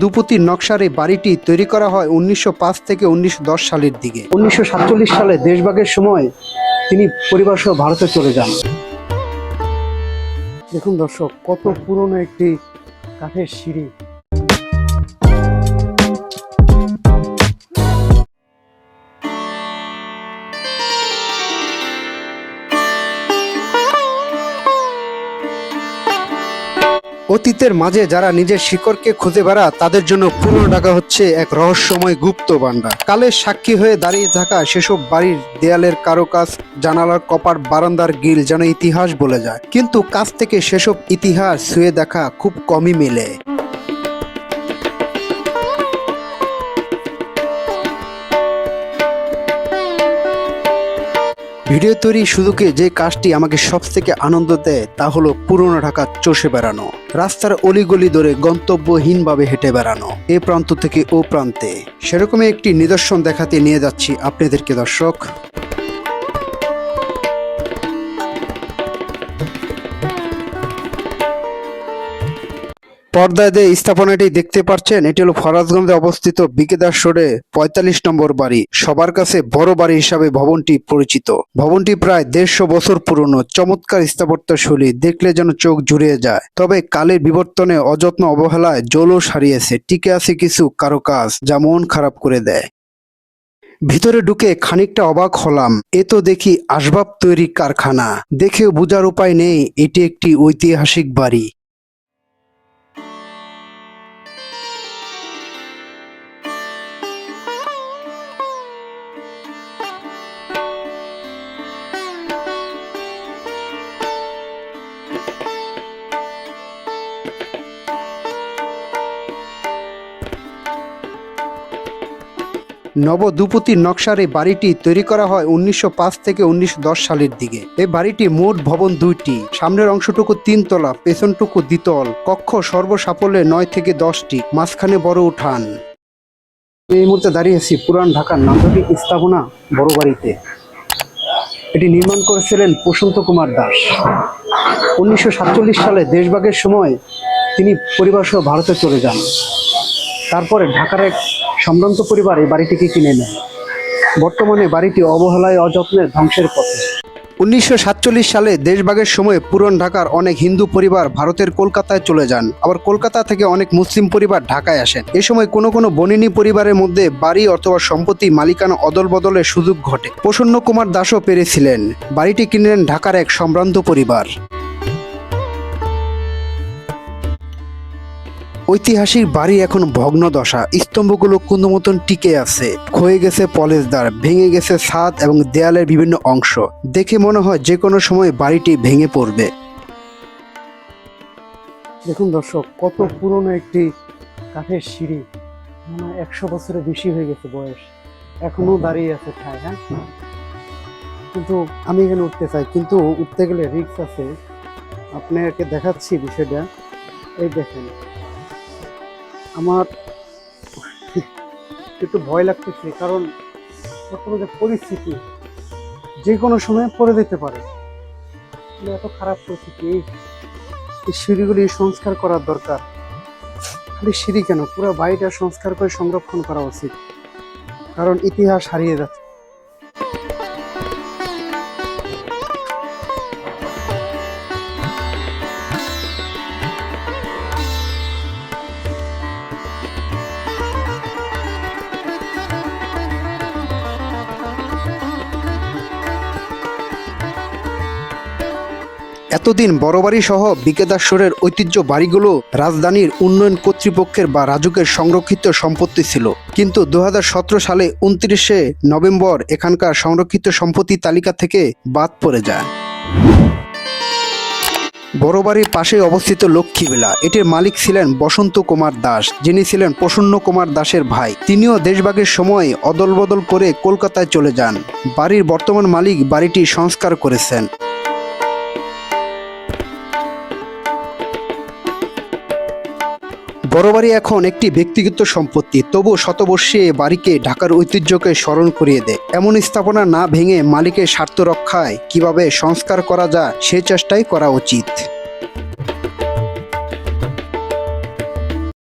দুপতির নকশার এই বাড়িটি তৈরি করা হয় 1905 থেকে 1910 সালের দিকে। 1947 সালে দেশভাগের সময় তিনি পরিবার সহ ভারতে চলে যান। দেখুন দর্শক, কত পুরনো একটি কাঠের সিঁড়ি। অতীতের মাঝে যারা নিজের শিকড়কে খুঁজে বেড়া তাদের জন্য পুরনো ঢাকা হচ্ছে এক রহস্যময় গুপ্ত ভান্ডার। কালের সাক্ষী হয়ে দাঁড়িয়ে থাকা সেসব বাড়ির দেয়ালের কারুকাজ, জানালার কপাট, বারান্দার গ্রিল যেন ইতিহাস বলে যায়, কিন্তু কাছ থেকে সেসব ইতিহাস ছুঁয়ে দেখা খুব কমই মেলে। ভিডিও তৈরি সুযোগে যে কাজটি আমাকে সবথেকে আনন্দ দেয় তা হলো পুরনো ঢাকা চষে বেড়ানো, রাস্তার অলিগলি ধরে গন্তব্যহীনভাবে হেঁটে বেড়ানো এ প্রান্ত থেকে ও প্রান্তে। সেরকমই একটি নিদর্শন দেখাতে নিয়ে যাচ্ছি আপনাদেরকে দর্শক। পর্দায় যে স্থাপনাটি দেখতে পাচ্ছেন, এটি হলো ফরাজগঞ্জে অবস্থিত বিকেদার রোডে 45 নম্বর বাড়ি। সবার কাছে বড় বাড়ি হিসাবে ভবনটি পরিচিত। ভবনটি প্রায় 150 বছর পুরনো, চমৎকার স্থাপত্য শৈলী, দেখলে যেন চোখ জুড়িয়ে যায়। তবে কালের বিবর্তনে, অযত্ন, অবহেলায় জৌলস হারিয়েছে। টিকে আছে কিছু কারুকাজ যা মন খারাপ করে দেয়। ভিতরে ঢুকে খানিকটা অবাক হলাম। এ তো দেখি আসবাব তৈরি কারখানা। দেখেও বোঝার উপায় নেই এটি একটি ঐতিহাসিক বাড়ি। নবদুপতির নকশার এই বাড়িটি তৈরি করা হয় 1905 থেকে 1910 সালের দিকে। এই বাড়িটি মোট ভবন 2টি, সামনের অংশটুকু 3 তলা, পেছনটুকু দ্বিতল, কক্ষ সর্বসাফল্যে 9 থেকে 10টি, মাঝখানে বড় উঠান। এই মুহূর্তে দাঁড়িয়ে আছি পুরান ঢাকার নান্দনিক স্থাপনা বড় বাড়িতে। এটি নির্মাণ করেছিলেন প্রশান্ত কুমার দাস। 1947 সালে দেশভাগের সময় তিনি পরিবার সহ ভারতে চলে যান। তারপরে ঢাকার এক সম্ভ্রান্ত পরিবার এই বাড়িটিকে কিনে নেয়। বর্তমানে বাড়িটি অবহেলায়, অযত্নে ধ্বংসের পথে। 1947 সালে দেশভাগের সময় পুরান ঢাকার অনেক হিন্দু পরিবার ভারতের কলকাতায় চলে যান। আবার কলকাতা থেকে অনেক মুসলিম পরিবার ঢাকায় আসেন। এ সময় কোনো কোনো বনিনী পরিবারের মধ্যে বাড়ি অথবা সম্পত্তি মালিকানা অদল বদলের সুযোগ ঘটে। প্রসন্ন কুমার দাসও পেরেছিলেন। বাড়িটি কিনলেন ঢাকার এক সম্ভ্রান্ত পরিবার। ঐতিহাসিক বাড়ি এখন ভগ্ন দশা, স্তম্ভগুলো কোনো মতন টিকে আছে। ক্ষয়ে গেছে পলেশদ্বার, ভেঙে গেছে ছাদ এবং দেয়ালের বিভিন্ন অংশ। দেখে মনে হয় যে কোনো সময় বাড়িটি ভেঙে পড়বে। দেখুন দর্শক, কত পুরনো একটি কাঠের সিঁড়ি, মনে হয় 100 বছরের বেশি হয়ে গেছে বয়স, এখনো দাঁড়িয়ে আছে ঠায়। হ্যাঁ, কিন্তু আমি এখানে উঠতে চাই, কিন্তু উঠতে গেলে রিস্ক আছে। আপনাকে দেখাচ্ছি বিষয়টা। এই দেখেন, আমার একটু ভয় লাগতেছে, কারণ বর্তমানে পরিস্থিতি যে কোনো সময় পড়ে যেতে পারে। এত খারাপ পরিস্থিতি, এই সিঁড়িগুলি সংস্কার করার দরকার। খালি সিঁড়ি কেন, পুরো বাড়িটা সংস্কার করে সংরক্ষণ করা উচিত, কারণ ইতিহাস হারিয়ে যাচ্ছে। এতদিন বড়বাড়ি সহ বিকেদাশ্বরের ঐতিহ্য বাড়িগুলো রাজধানীর উন্নয়ন কর্তৃপক্ষের বা রাজুকের সংরক্ষিত সম্পত্তি ছিল, কিন্তু 2017 সালে 29শে নভেম্বর এখানকার সংরক্ষিত সম্পত্তি তালিকা থেকে বাদ পড়ে যায়। বড়বাড়ির পাশে অবস্থিত লক্ষ্মীবিলা, এটির মালিক ছিলেন বসন্ত কুমার দাস, যিনি ছিলেন প্রসন্ন কুমার দাসের ভাই। তিনিও দেশভাগের সময় অদল বদল করে কলকাতায় চলে যান। বাড়ির বর্তমান মালিক বাড়িটি সংস্কার করেছেন। বড়বাড়ি এখন একটি ব্যক্তিগত সম্পত্তি, তবু শতবর্ষী এ বাড়িকে ঢাকার ঐতিহ্যকে স্মরণ করিয়ে দেয়। এমন স্থাপনা না ভেঙে মালিকের স্বার্থ রক্ষায় কিভাবে সংস্কার করা যায় সে চেষ্টাই করা উচিত।